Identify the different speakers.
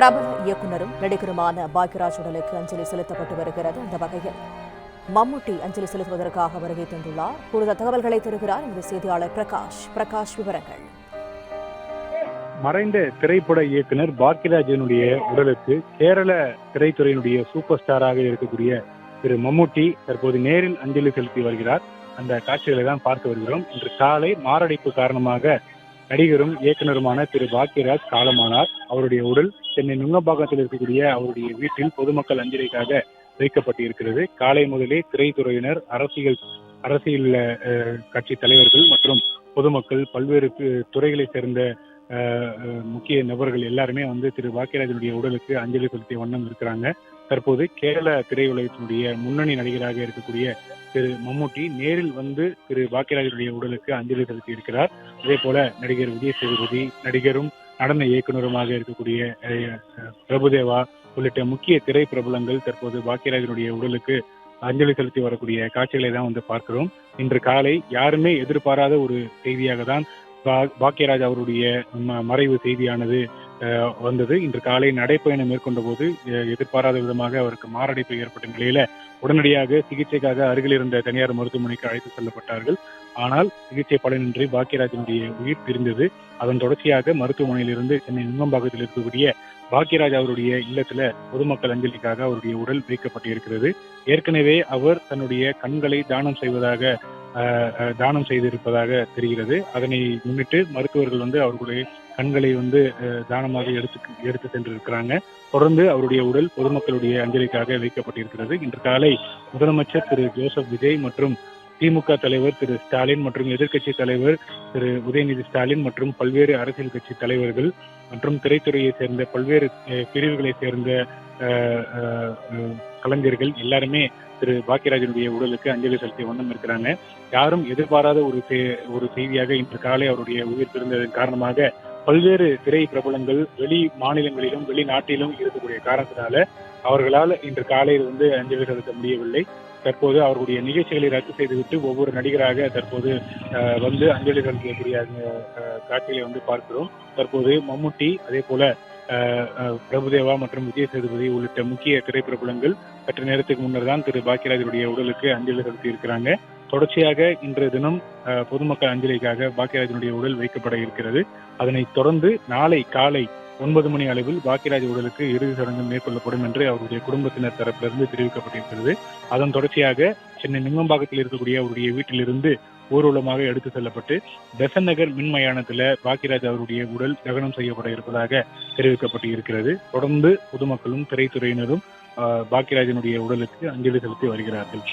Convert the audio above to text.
Speaker 1: பிரபல இயக்குநரும் நடிகருமான பாக்யராஜ் உடலுக்கு அஞ்சலி செலுத்தப்பட்டு வருகிறது. அந்த வகையில் மம்முட்டி அஞ்சலி செலுத்துவதற்காக வருகை தந்துள்ளார். கூடுதல் தகவல்களை தருகிறார் இந்த செய்தியாளர் பிரகாஷ். விவரங்கள்.
Speaker 2: மறைந்த திரைப்பட இயக்குனர் பாக்யராஜனுடைய உடலுக்கு கேரள திரைத்துறையினுடைய சூப்பர் ஸ்டாராக இருக்கக்கூடிய திரு மம்முட்டி தற்போது நேரில் அஞ்சலி செலுத்தி வருகிறார். அந்த காட்சிகளை தான் பார்த்து வருகிறோம். இன்று காலை மாரடைப்பு காரணமாக நடிகரும் இயக்குனருமான திரு பாக்யராஜ் காலமானார். அவருடைய உடல் சென்னை நுங்கம்பாக்கத்தில் இருக்கக்கூடிய அவருடைய வீட்டில் பொதுமக்கள் அஞ்சலிக்காக வைக்கப்பட்டிருக்கிறது. காலை முதலே திரைத்துறையினர், அரசியல் கட்சி தலைவர்கள் மற்றும் பொதுமக்கள், பல்வேறு துறைகளை சேர்ந்த முக்கிய நபர்கள் எல்லாருமே திரு பாக்யராஜனுடைய உடலுக்கு அஞ்சலி செலுத்திய வண்ணம் இருக்கிறாங்க. தற்போது கேரள திரையுலகத்தினுடைய முன்னணி நடிகராக இருக்கக்கூடிய திரு மம்முட்டி நேரில் திரு பாக்யராஜனுடைய உடலுக்கு அஞ்சலி செலுத்தி இருக்கிறார். அதே போல நடிகர் விஜய் சேதுபதி, நடிகரும் நடன இயக்குநருமாக இருக்கக்கூடிய பிரபுதேவா உள்ளிட்ட முக்கிய திரை பிரபலங்கள் தற்போது பாக்யராஜனுடைய உடலுக்கு அஞ்சலி செலுத்தி வரக்கூடிய காட்சிகளை தான் பார்க்கிறோம். இன்று காலை யாருமே எதிர்பாராத ஒரு செய்தியாக தான் பாக்யராஜ் அவருடைய மறைவு செய்தியானது வந்தது. இன்று காலை நடைப்பயணம் மேற்கொண்ட போது எதிர்பாராத விதமாக அவருக்கு மாரடைப்பு ஏற்பட்ட நிலையில உடனடியாக சிகிச்சைக்காக அருகில் இருந்த தனியார் மருத்துவமனைக்கு அழைத்து செல்லப்பட்டார்கள். ஆனால் சிகிச்சை பலனின்றி பாக்யராஜனுடைய உயிர் பிரிந்தது. அதன் தொடர்ச்சியாக மருத்துவமனையிலிருந்து சென்னை நுங்கம்பாக்கத்தில் இருக்கக்கூடிய பாக்யராஜ் அவருடைய இல்லத்துல பொதுமக்கள் அஞ்சலிக்காக அவருடைய உடல் வைக்கப்பட்டிருக்கிறது. ஏற்கனவே அவர் தன்னுடைய கண்களை தானம் செய்திருப்பதாக தெரிகிறது. அதனை முன்னிட்டு மருத்துவர்கள் அவர்களுடைய கண்களை தானமாக எடுத்து சென்றிருக்கிறாங்க. தொடர்ந்து அவருடைய உடல் பொதுமக்களுடைய அஞ்சலிக்காக வைக்கப்பட்டிருக்கிறது. இன்று காலை முதலமைச்சர் திரு ஜோசப் விஜய் மற்றும் திமுக தலைவர் திரு ஸ்டாலின் மற்றும் எதிர்க்கட்சி தலைவர் திரு உதயநிதி ஸ்டாலின் மற்றும் பல்வேறு அரசியல் கட்சி தலைவர்கள் மற்றும் திரைத்துறையை சேர்ந்த பல்வேறு பிரிவுகளை சேர்ந்த கலைஞர்கள் எல்லாருமே திரு பாக்யராஜனுடைய உடலுக்கு அஞ்சலி செலுத்திய வண்ணம் இருக்கிறாங்க. யாரும் எதிர்பாராத ஒரு செய்தியாக இன்று காலை அவருடைய உயிர் பிரிந்ததன் காரணமாக பல்வேறு திரை பிரபலங்கள் வெளி மாநிலங்களிலும் வெளிநாட்டிலும் இருக்கக்கூடிய காரணத்தினால அவர்களால் இன்று காலையில் அஞ்சலி செலுத்த முடியவில்லை. தற்போது அவர்களுடைய நிகழ்ச்சிகளை ரத்து செய்துவிட்டு ஒவ்வொரு நடிகராக தற்போது அஞ்சலி செலுத்தக்கூடிய காட்சிகளை பார்க்கிறோம். தற்போது மம்முட்டி, அதே போல பிரபுதேவா மற்றும் விஜய் சேதுபதி உள்ளிட்ட முக்கிய திரைப்பிரபலங்கள் சற்று நேரத்துக்கு முன்னர் தான் திரு பாக்யராஜனுடைய உடலுக்கு அஞ்சலி செலுத்தி இருக்கிறாங்க. தொடர்ச்சியாக இன்றைய தினம் பொதுமக்கள் அஞ்சலிக்காக பாக்யராஜனுடைய உடல் வைக்கப்பட இருக்கிறது. அதனைத் தொடர்ந்து நாளை காலை 9 மணி அளவில் பாக்யராஜ் உடலுக்கு இறுதி சடங்கு மேற்கொள்ளப்படும் என்று அவருடைய குடும்பத்தினர் தரப்பிலிருந்து தெரிவிக்கப்பட்டிருக்கிறது. அதன் தொடர்ச்சியாக சென்னை நுங்கம்பாக்கத்தில் இருக்கக்கூடிய அவருடைய வீட்டிலிருந்து ஊர்வலமாக எடுத்து செல்லப்பட்டு பெசன்ட் நகர் மின்மயானத்தில் பாக்யராஜ் அவருடைய உடல் தகனம் செய்யப்பட இருப்பதாக தெரிவிக்கப்பட்டு இருக்கிறது. தொடர்ந்து பொதுமக்களும் திரைத்துறையினரும் பாக்யராஜனுடைய உடலுக்கு அஞ்சலி செலுத்தி வருகிறார்கள்.